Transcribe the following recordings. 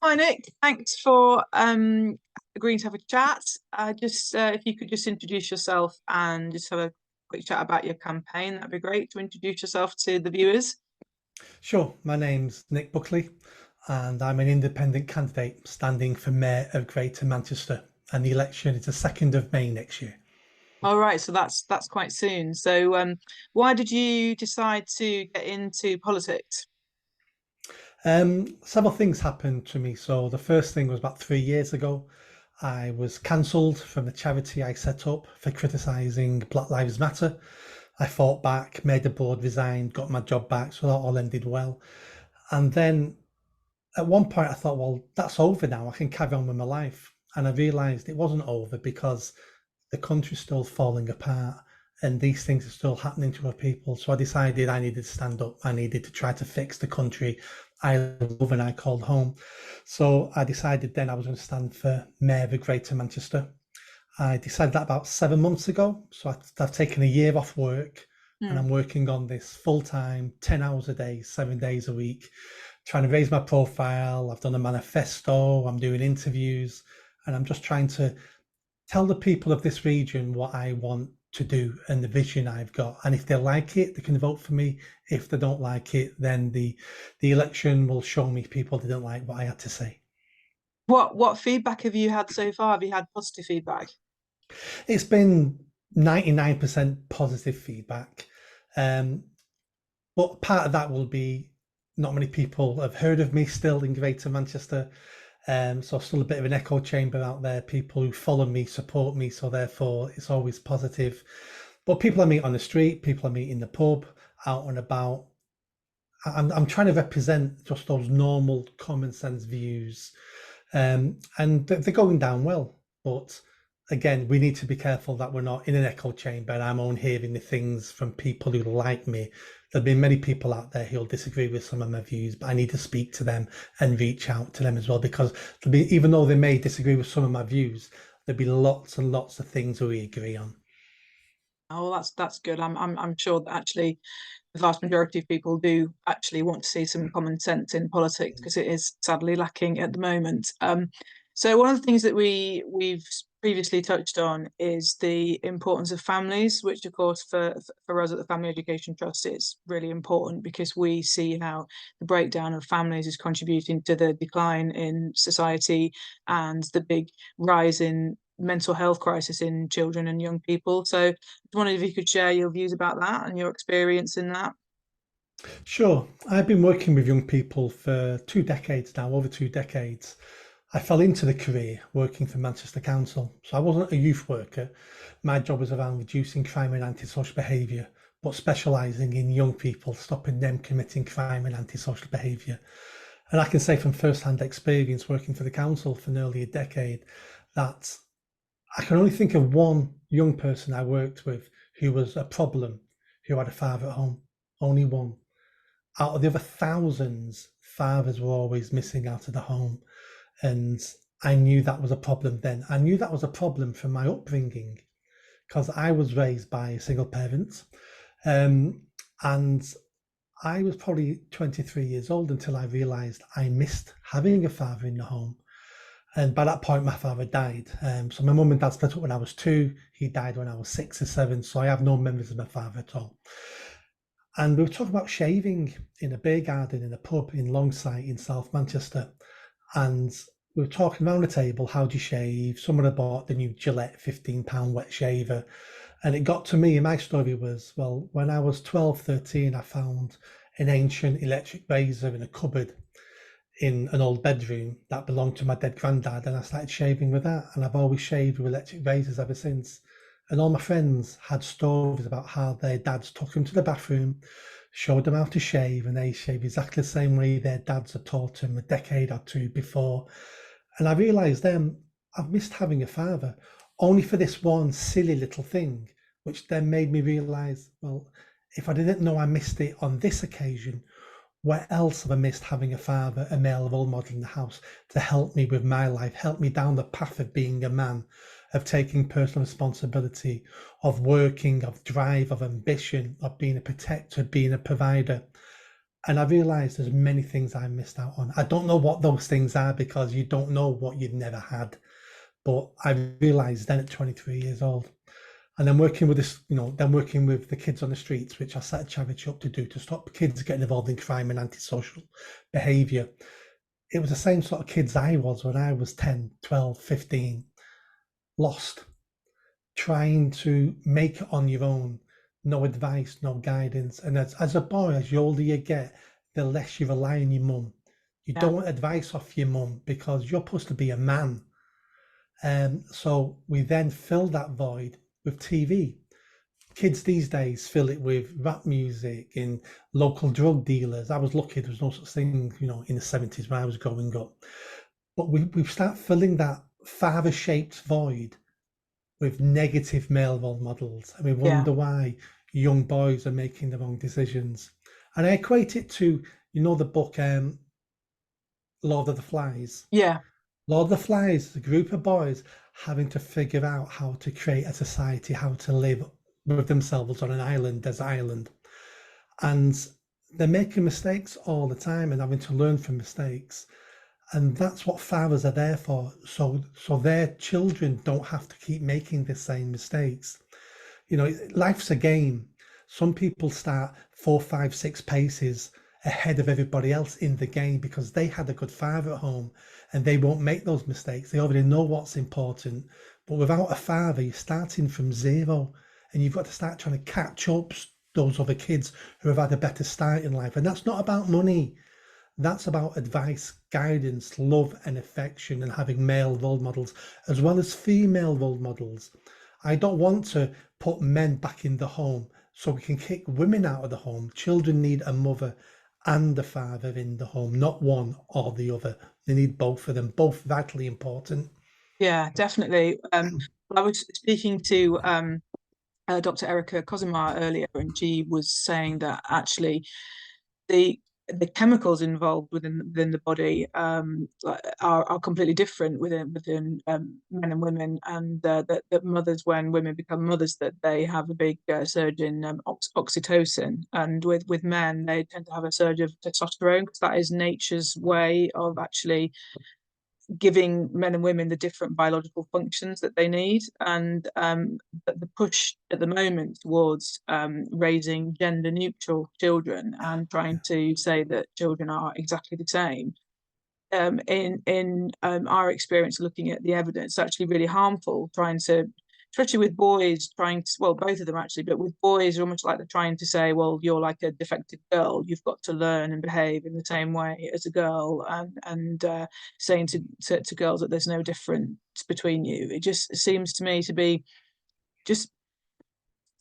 Hi Nick, thanks for agreeing to have a chat. Just if you could just introduce yourself and just have a quick chat about your campaign, that'd be great to introduce yourself to the viewers. Sure, my name's Nick Buckley, and I'm an independent candidate standing for Mayor of Greater Manchester, and the election is the 2nd of May next year. All right, so that's quite soon. So why did you decide to get into politics? Several things happened to me. So the first thing was about 3 years ago. I was cancelled from the charity I set up for criticising Black Lives Matter. I fought back, made the board, resigned, got my job back, so that all ended well. And then at one point I thought, well, that's over now. I can carry on with my life. And I realised it wasn't over because the country's still falling apart and these things are still happening to our people. So I decided I needed to stand up. I needed to try to fix the country I love and I called home. So I decided then I was going to stand for Mayor of Greater Manchester. I decided that about 7 months ago. So I've taken a year off work and Hmm. I'm working on this full time, 10 hours a day, 7 days a week, trying to raise my profile. I've done a manifesto, I'm doing interviews, and I'm just trying to tell the people of this region what I want to do and the vision I've got. And if they like it, they can vote for me. If they don't like it, then the election will show me people that don't like what I had to say. What feedback have you had so far? Have you had positive feedback? It's been 99% positive feedback. Um, but part of that will be not many people have heard of me still in Greater Manchester. So still a bit of an echo chamber out there, people who follow me, support me, so therefore it's always positive. But people I meet on the street, people I meet in the pub, out and about, I'm trying to represent just those normal common sense views. And they're going down well. But again, we need to be careful that we're not in an echo chamber and I'm only hearing the things from people who like me. There'll be many people out there who'll disagree with some of my views, but I need to speak to them and reach out to them as well, because there'll be, even though they may disagree with some of my views, there'll be lots and lots of things we agree on. Oh, that's good. I'm sure that actually the vast majority of people do actually want to see some common sense in politics because it is sadly lacking at the moment. So one of the things that we've previously touched on is the importance of families, which of course for us at the Family Education Trust is really important because we see how the breakdown of families is contributing to the decline in society and the big rise in mental health crisis in children and young people. So I wondered if you could share your views about that and your experience in that. Sure, I've been working with young people for 2 decades now, over 2 decades. I fell into the career working for Manchester Council. So I wasn't a youth worker. My job was around reducing crime and antisocial behaviour, but specialising in young people, stopping them committing crime and antisocial behaviour. And I can say from first-hand experience working for the council for nearly a decade that I can only think of one young person I worked with who was a problem, who had a father at home. Only one. Out of the other thousands, fathers were always missing out of the home. And I knew that was a problem then. I knew that was a problem from my upbringing because I was raised by a single parent. Um, and I was probably 23 years old until I realised I missed having a father in the home. And by that point, my father died. So my mum and dad split up when I was 2. He died when I was 6 or 7. So I have no memories of my father at all. And we were talking about shaving in a beer garden in a pub in Longsight in South Manchester. And we were talking around the table, how do you shave? Someone had bought the new Gillette £15 wet shaver. And it got to me, and my story was, well, when I was 12, 13, I found an ancient electric razor in a cupboard in an old bedroom that belonged to my dead granddad, and I started shaving with that. And I've always shaved with electric razors ever since. And all my friends had stories about how their dads took them to the bathroom, showed them how to shave, and they shave exactly the same way their dads had taught them a decade or two before. And I realised then I've missed having a father, only for this one silly little thing, which then made me realise, well, if I didn't know I missed it on this occasion, where else have I missed having a father, a male role model in the house to help me with my life, help me down the path of being a man, of taking personal responsibility, of working, of drive, of ambition, of being a protector, being a provider. And I realized there's many things I missed out on. I don't know what those things are because you don't know what you've never had. But I realized then at 23 years old, and then working with this, then working with the kids on the streets, which I set a charity up to do to stop kids getting involved in crime and antisocial behavior. It was the same sort of kids I was when I was 10, 12, 15, lost, trying to make it on your own, no advice, no guidance. And as a boy, as the older you get, the less you rely on your mum. You Yeah. don't want advice off your mum because you're supposed to be a man. So we then fill that void with TV. Kids these days fill it with rap music and local drug dealers. I was lucky there was no such thing, in the 70s when I was growing up. But we start filling that father-shaped void with negative male role models, and we wonder why young boys are making the wrong decisions. And I equate it to, the book Lord of the Flies. Yeah. Lord of the Flies, a group of boys having to figure out how to create a society, how to live with themselves on an island, desert island. And they're making mistakes all the time and having to learn from mistakes. And that's what fathers are there for. So their children don't have to keep making the same mistakes. Life's a game. Some people start 4, 5, 6 paces ahead of everybody else in the game because they had a good father at home and they won't make those mistakes. They already know what's important. But without a father, you're starting from zero and you've got to start trying to catch up those other kids who have had a better start in life. And that's not about money. That's about advice, guidance, love and affection, and having male role models as well as female role models. I don't want to put men back in the home so we can kick women out of the home. Children need a mother and a father in the home, not one or the other. They need both of them, both vitally important. Yeah, definitely. I was speaking to Dr. Erica Cosima earlier, and she was saying that actually the chemicals involved within the body are completely different within men and women, and that mothers, when women become mothers, that they have a big surge in oxytocin, and with men they tend to have a surge of testosterone because that is nature's way of actually giving men and women the different biological functions that they need. And the push at the moment towards raising gender neutral children and trying to say that children are exactly the same, in our experience looking at the evidence, actually really harmful, trying to, especially with boys, well, both of them actually, but with boys, almost like they're trying to say, well, you're like a defective girl, you've got to learn and behave in the same way as a girl, and saying to girls that there's no difference between you. It just seems to me to be just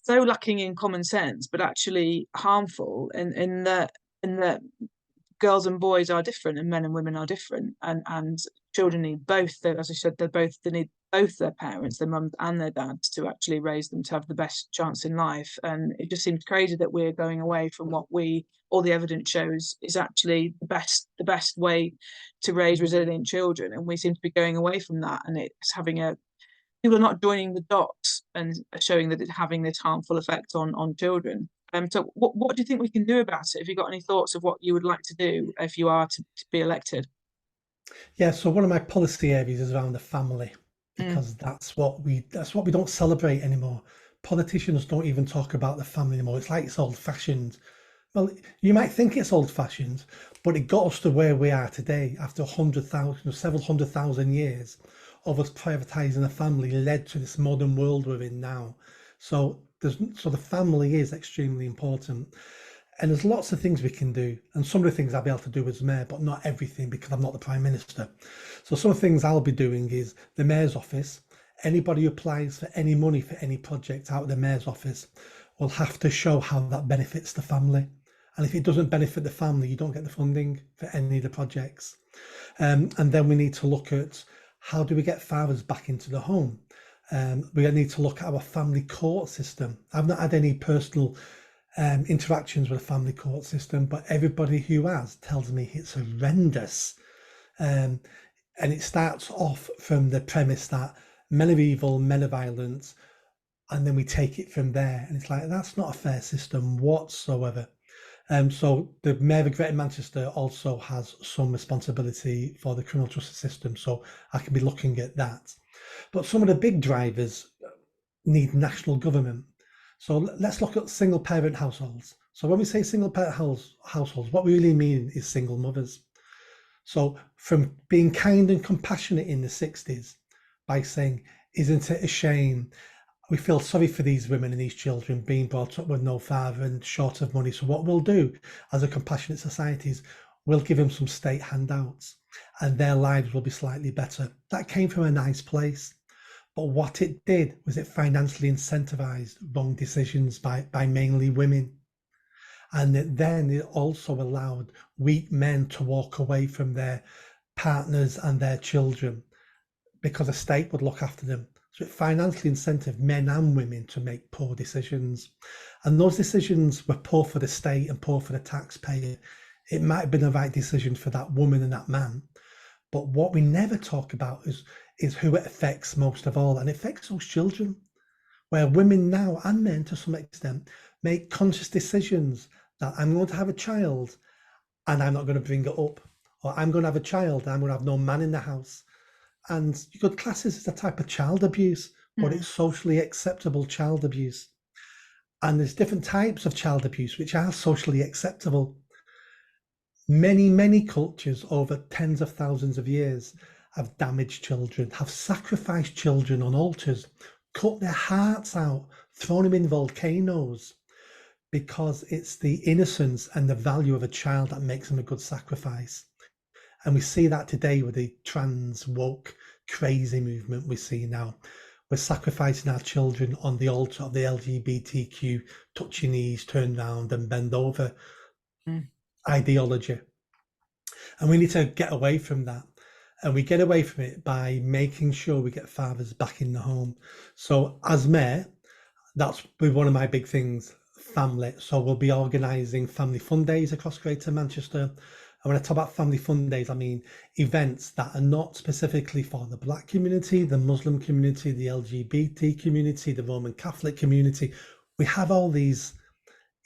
so lacking in common sense, but actually harmful in that girls and boys are different and men and women are different, and children need both. As I said, they need both their parents, their mums and their dads, to actually raise them to have the best chance in life. And it just seems crazy that we're going away from what all the evidence shows is actually the best way to raise resilient children, and we seem to be going away from that, and it's having people are not joining the dots and showing that it's having this harmful effect on children. So what do you think we can do about it? Have you got any thoughts of what you would like to do if you are to be elected? Yeah, so one of my policy areas is around the family Mm. because that's what we don't celebrate anymore. Politicians don't even talk about the family anymore. It's like it's old fashioned. Well, you might think it's old fashioned, but it got us to where we are today after 100,000 or several 100,000 years of us privatizing the family led to this modern world we're in now. So the family is extremely important. And there's lots of things we can do. And some of the things I'll be able to do as mayor, but not everything because I'm not the prime minister. So some of the things I'll be doing is the mayor's office. Anybody who applies for any money for any project out of the mayor's office will have to show how that benefits the family. And if it doesn't benefit the family, you don't get the funding for any of the projects. And then we need to look at how do we get fathers back into the home. We need to look at our family court system. I've not had any personal interactions with the family court system, but everybody who has tells me it's horrendous. And it starts off from the premise that men are evil, men are violent, and then we take it from there. And it's like, that's not a fair system whatsoever. So the Mayor of Greater Manchester also has some responsibility for the criminal justice system. So I can be looking at that. But some of the big drivers need national government. So let's look at single parent households. So when we say single parent households, what we really mean is single mothers. So from being kind and compassionate in the 60s by saying, isn't it a shame? We feel sorry for these women and these children being brought up with no father and short of money. So what we'll do as a compassionate society is we'll give them some state handouts and their lives will be slightly better. That came from a nice place. But what it did was it financially incentivized wrong decisions by mainly women. And then it also allowed weak men to walk away from their partners and their children because the state would look after them. So it financially incentivized men and women to make poor decisions. And those decisions were poor for the state and poor for the taxpayer. It might have been the right decision for that woman and that man. But what we never talk about is who it affects most of all. And it affects those children, where women now and men to some extent make conscious decisions that I'm going to have a child and I'm not going to bring it up. Or I'm going to have a child and I'm going to have no man in the house. And you could class this as a type of child abuse, but it's socially acceptable child abuse. And there's different types of child abuse which are socially acceptable. Many cultures over tens of thousands of years have damaged children, have sacrificed children on altars, cut their hearts out, thrown them in volcanoes, because it's the innocence and the value of a child that makes them a good sacrifice. And we see that today with the trans woke crazy movement we see now. We're sacrificing our children on the altar of the LGBTQ touch your knees, turn round and bend over ideology. And we need to get away from that. And we get away from it by making sure we get fathers back in the home. So as mayor, that's one of my big things, family. So we'll be organising family fun days across Greater Manchester. And when I talk about family fun days, I mean events that are not specifically for the Black community, the Muslim community, the LGBT community, the Roman Catholic community. We have all these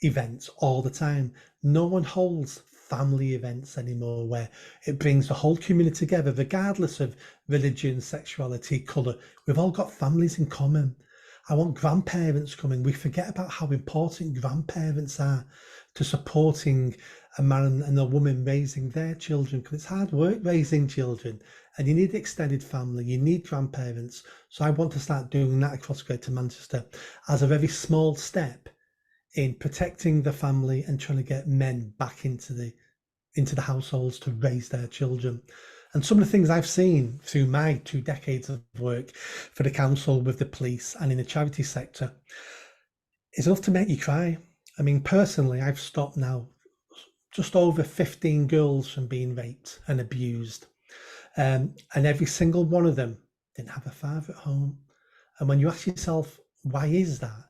events all the time. No one holds family events anymore where it brings the whole community together, regardless of religion, sexuality, colour. We've all got families in common. I want grandparents coming. We forget about how important grandparents are to supporting a man and a woman raising their children, because it's hard work raising children and you need extended family, you need grandparents. So I want to start doing that across Greater Manchester as a very small step in protecting the family and trying to get men back into the households to raise their children. And some of the things I've seen through my 2 decades of work for the council, with the police and in the charity sector is enough to make you cry. I mean, personally, I've stopped now just over 15 girls from being raped and abused. And every single one of them didn't have a father at home. And when you ask yourself, why is that?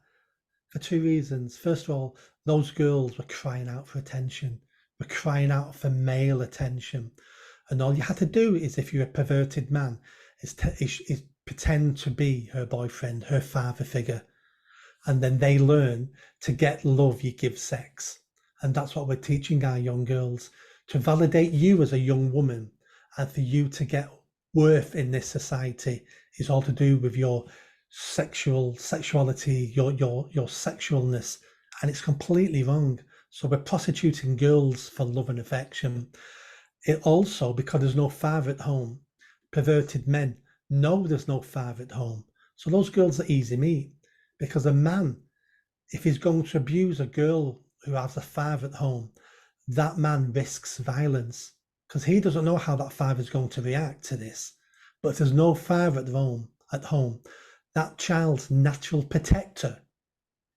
For 2 reasons. First of all, those girls were crying out for attention, were crying out for male attention. And all you had to do is, if you're a perverted man, is pretend to be her boyfriend, her father figure. And then they learn to get love, you give sex. And that's what we're teaching our young girls, to validate you as a young woman, and for you to get worth in this society is all to do with your sexuality, your sexualness, and it's completely wrong. So we're prostituting girls for love and affection. It also, because there's no father at home, perverted men know there's no father at home. So those girls are easy meat, because a man, if he's going to abuse a girl who has a father at home, that man risks violence, because he doesn't know how that father is going to react to this. But if there's no father at home, that child's natural protector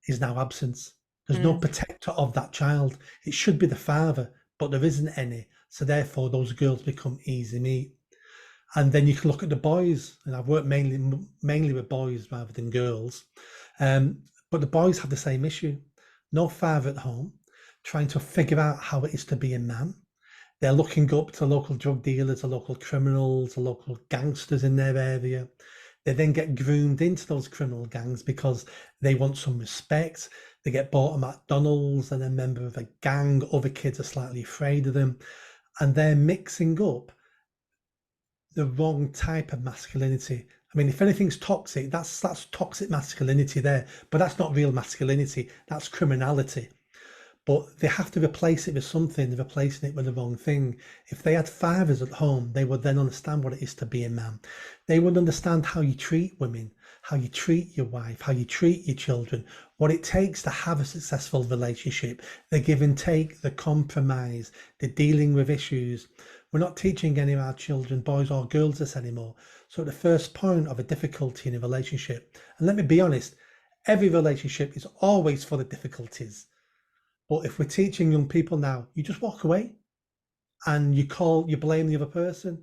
is now absent. There's no protector of that child. It should be the father, but there isn't any. So therefore, those girls become easy meat. And then you can look at the boys, and I've worked mainly with boys rather than girls. But the boys have the same issue. No father at home, trying to figure out how it is to be a man. They're looking up to local drug dealers, the local criminals, the local gangsters in their area. They then get groomed into those criminal gangs because they want some respect, They get bought a McDonald's and a member of a gang. Other kids are slightly afraid of them, and they're mixing up the wrong type of masculinity. I mean, if anything's toxic, that's toxic masculinity there, but that's not real masculinity. That's criminality. But they have to replace it with something. They're replacing it with the wrong thing. If they had fathers at home, they would then understand what it is to be a man. They would understand how you treat women, how you treat your wife, how you treat your children, what it takes to have a successful relationship, the give and take, the compromise, the dealing with issues. We're not teaching any of our children, boys or girls, this anymore. So at the first point of a difficulty in a relationship, and let me be honest, every relationship is always full of difficulties. But if we're teaching young people now, you just walk away and you blame the other person.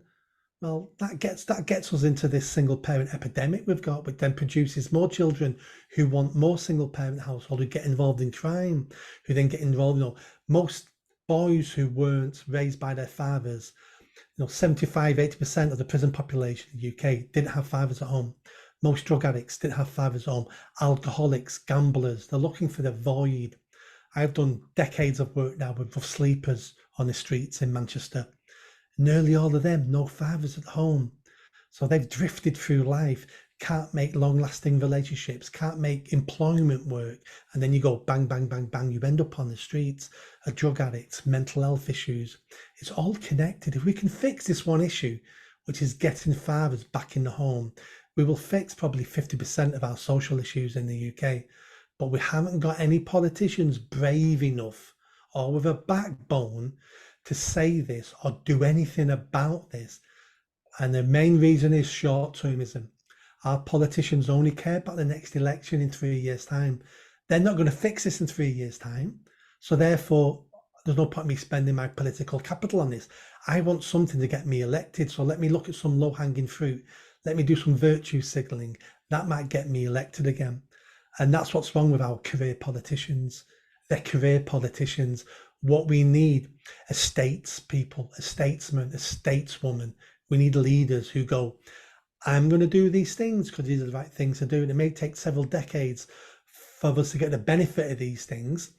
Well, that gets us into this single parent epidemic we've got, which then produces more children who want more single parent household, who get involved in crime, who then get involved. Most boys who weren't raised by their fathers, 75-80% of the prison population in the UK didn't have fathers at home. Most drug addicts didn't have fathers at home. Alcoholics, gamblers, they're looking for the void. I've done decades of work now with rough sleepers on the streets in Manchester. Nearly all of them, no fathers at home. So they've drifted through life, can't make long-lasting relationships, can't make employment work. And then you go bang, bang, bang, bang, you end up on the streets, a drug addict, mental health issues. It's all connected. If we can fix this one issue, which is getting fathers back in the home, we will fix probably 50% of our social issues in the UK. But we haven't got any politicians brave enough or with a backbone to say this or do anything about this. And the main reason is short-termism. Our politicians only care about the next election in 3 years' time. They're not going to fix this in 3 years' time. So therefore, there's no point in me spending my political capital on this. I want something to get me elected. So let me look at some low-hanging fruit. Let me do some virtue signaling. That might get me elected again. And that's what's wrong with our career politicians. They're career politicians. What we need are statespeople, a statesman, a stateswoman. We need leaders who go, I'm going to do these things because these are the right things to do. And it may take several decades for us to get the benefit of these things.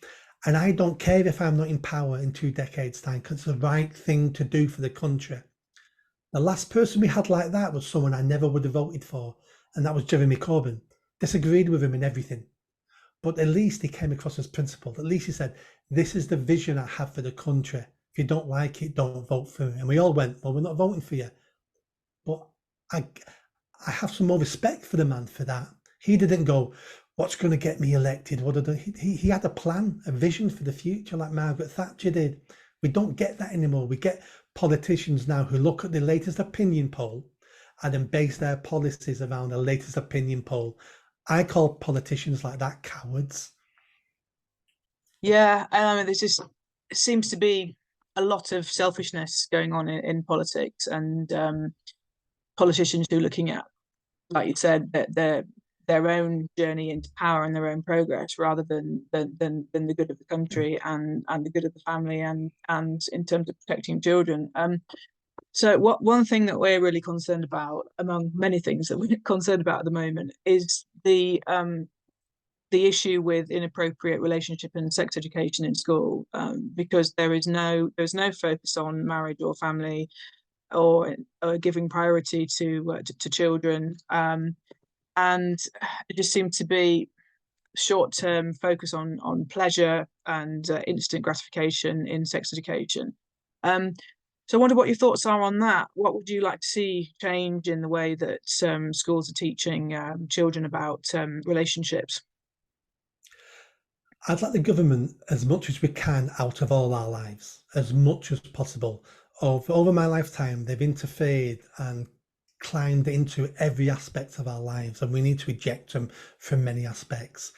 And I don't care if I'm not in power in 2 decades' time because it's the right thing to do for the country. The last person we had like that was someone I never would have voted for, and that was Jeremy Corbyn. Disagreed with him in everything, but at least he came across as principled. At least he said, this is the vision I have for the country. If you don't like it, don't vote for me. And we all went, well, we're not voting for you. But I have some more respect for the man for that. He didn't go, what's going to get me elected? He had a plan, a vision for the future like Margaret Thatcher did. We don't get that anymore. We get politicians now who look at the latest opinion poll and then base their policies around the latest opinion poll. I call politicians like that cowards. Yeah, and I mean, it seems to be a lot of selfishness going on in politics, and politicians who are looking at, like you said, their own journey into power and their own progress rather than the good of the country and the good of the family and in terms of protecting children. So one thing that we're really concerned about, among many things that we're concerned about at the moment, is the issue with inappropriate relationship and sex education in school, because there's no focus on marriage or family or giving priority to children, and it just seems to be short-term focus on pleasure and instant gratification in sex education. So I wonder what your thoughts are on that. What would you like to see change in the way that schools are teaching children about relationships? I'd like the government, as much as we can, out of all our lives, as much as possible. Over my lifetime, they've interfered and climbed into every aspect of our lives, and we need to eject them from many aspects.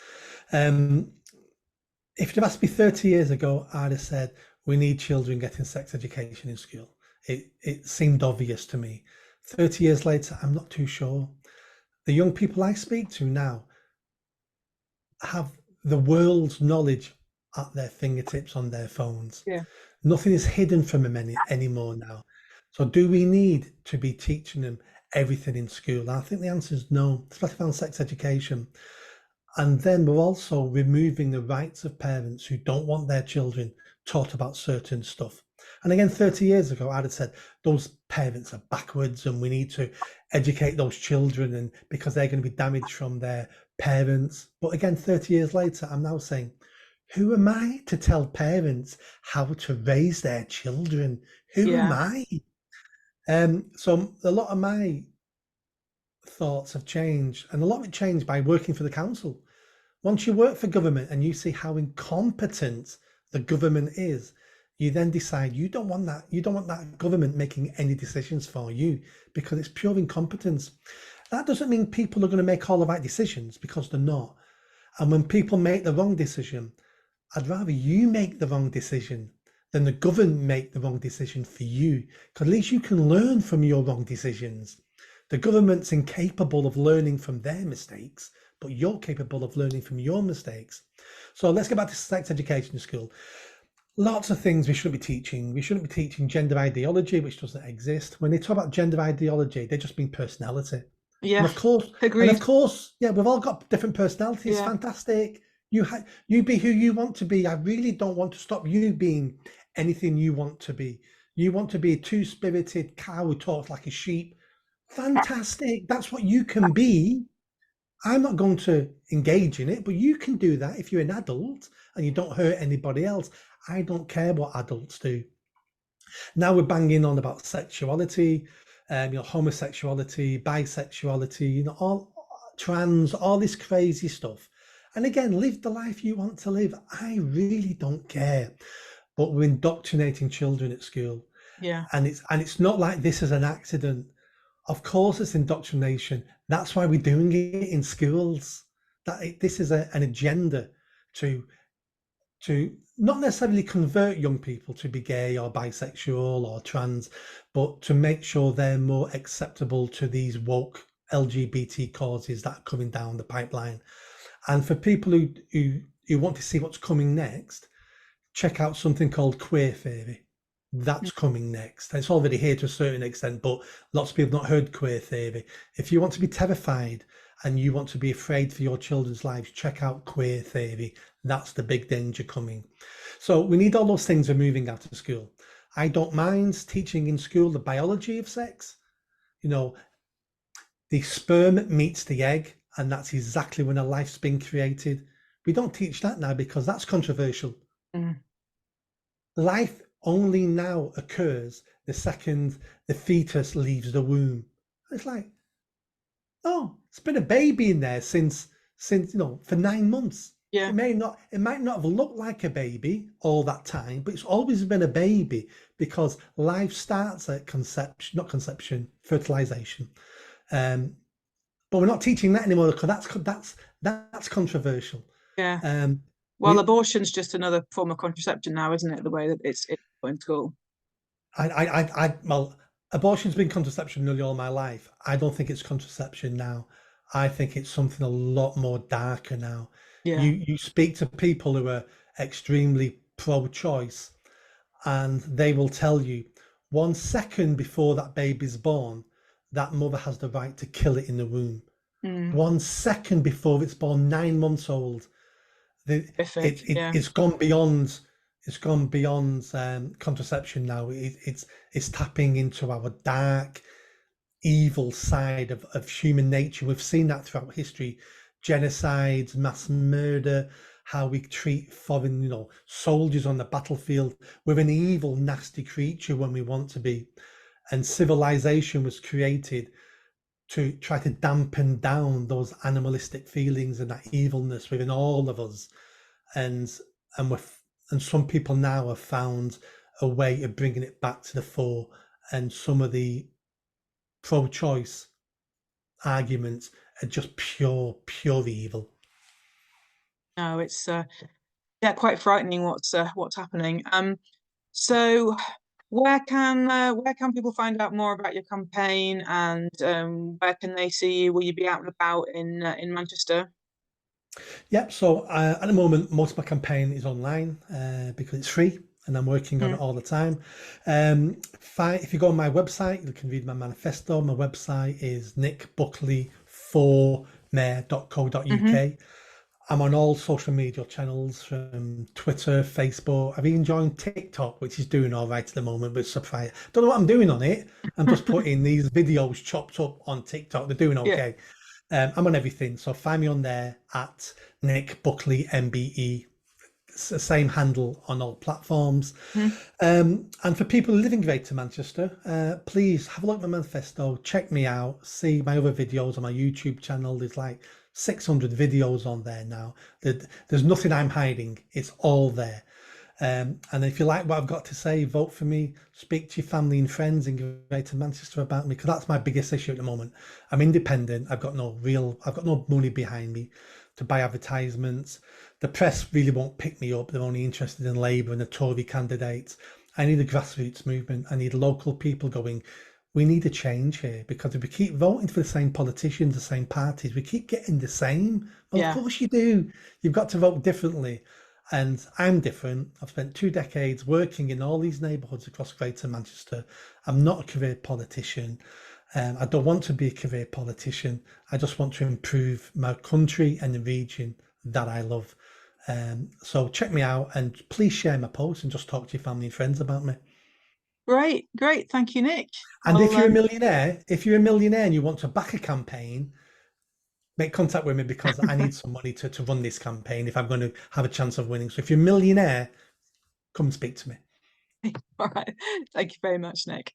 If you'd asked me 30 years ago, I'd have said we need children getting sex education in school. It seemed obvious to me. 30 years later, I'm not too sure. The young people I speak to now have the world's knowledge at their fingertips on their phones. Yeah. Nothing is hidden from them anymore now. So do we need to be teaching them everything in school? I think the answer is no, especially on sex education. And then we're also removing the rights of parents who don't want their children taught about certain stuff. And again, 30 years ago, I'd have said those parents are backwards and we need to educate those children, and because they're going to be damaged from their parents. But again, 30 years later, I'm now saying, who am I to tell parents how to raise their children? Who am Yeah. I? So a lot of my thoughts have changed, and a lot of it changed by working for the council. Once you work for government and you see how incompetent the government is, you then decide you don't want that. You don't want that government making any decisions for you because it's pure incompetence. That doesn't mean people are going to make all the right decisions, because they're not. And when people make the wrong decision, I'd rather you make the wrong decision than the government make the wrong decision for you, because at least you can learn from your wrong decisions. The government's incapable of learning from their mistakes, but you're capable of learning from your mistakes. So let's get back to sex education in school. Lots of things we shouldn't be teaching. We shouldn't be teaching gender ideology, which doesn't exist. When they talk about gender ideology, they just mean personality. Yeah. And of course, Agreed. yeah, we've all got different personalities. Yeah. Fantastic. You be who you want to be. I really don't want to stop you being anything you want to be. You want to be a two-spirited cow who talks like a sheep. Fantastic. That's what you can be. I'm not going to engage in it, but you can do that if you're an adult and you don't hurt anybody else. I don't care what adults do. Now we're banging on about sexuality, homosexuality, bisexuality, all trans, all this crazy stuff. And again, live the life you want to live. I really don't care. But we're indoctrinating children at school. Yeah. And it's not like this is an accident. Of course it's indoctrination. That's why we're doing it in schools. This is an agenda to not necessarily convert young people to be gay or bisexual or trans, but to make sure they're more acceptable to these woke LGBT causes that are coming down the pipeline. And for people who want to see what's coming next, check out something called queer theory. That's coming next. It's already here to a certain extent, but lots of people have not heard queer theory. If you want to be terrified and you want to be afraid for your children's lives, check out queer theory. That's the big danger coming. So we need all those things removing out of school. I don't mind teaching in school the biology of sex. The sperm meets the egg, and that's exactly when a life's been created. We don't teach that now because that's controversial. Life only now occurs the second the fetus leaves the womb. It's like, oh, it's been a baby in there since for 9 months. Yeah. It might not have looked like a baby all that time, but it's always been a baby, because life starts at fertilization. But we're not teaching that anymore, because that's controversial. Yeah. Well, abortion's just another form of contraception now, isn't it? The way that it's put in school. Well, abortion's been contraception nearly all my life. I don't think it's contraception now. I think it's something a lot more darker now. Yeah. You speak to people who are extremely pro-choice, and they will tell you 1 second before that baby's born, that mother has the right to kill it in the womb. 1 second before it's born, 9 months old. It's gone beyond. It's gone beyond contraception now. It's tapping into our dark, evil side of human nature. We've seen that throughout history: genocides, mass murder, how we treat foreign, soldiers on the battlefield. We're an evil, nasty creature when we want to be, and civilization was created to try to dampen down those animalistic feelings and that evilness within all of us. And some people now have found a way of bringing it back to the fore, and some of the pro-choice arguments are just pure evil. No, it's quite frightening what's happening. So where can people find out more about your campaign, and where can they see you? Will you be out and about in Manchester? Yep. So at the moment, most of my campaign is online because it's free, and I'm working on it all the time. If you go on my website, you can read my manifesto. My website is nickbuckley4mayor.co.uk. I'm on all social media channels from Twitter, Facebook. I've even joined TikTok, which is doing all right at the moment, but surprise. Don't know what I'm doing on it. I'm just putting these videos chopped up on TikTok. They're doing Yeah. okay. I'm on everything. So find me on there at Nick Buckley MBE. It's the same handle on all platforms. Mhm. And for people who live in Greater Manchester, please have a look at my manifesto, check me out, see my other videos on my YouTube channel. There's like 600 videos on there now. There's nothing I'm hiding, it's all there. And if you like what I've got to say, vote for me, speak to your family and friends in Greater Manchester about me, because that's my biggest issue at the moment. I'm independent, I've got no money behind me to buy advertisements. The press really won't pick me up. They're only interested in Labour and the Tory candidates. I need a grassroots movement. I need local people going, we need a change here, because if we keep voting for the same politicians, the same parties, we keep getting the same. Well, of Yeah. course you do. You've got to vote differently. And I'm different. I've spent 2 decades working in all these neighbourhoods across Greater Manchester. I'm not a career politician. I don't want to be a career politician. I just want to improve my country and the region that I love. So check me out and please share my posts and just talk to your family and friends about me. Great, great. Thank you, Nick. And I'll if you're a millionaire and you want to back a campaign, make contact with me, because I need some money to run this campaign if I'm going to have a chance of winning. So if you're a millionaire, come and speak to me. all right. Thank you very much, Nick.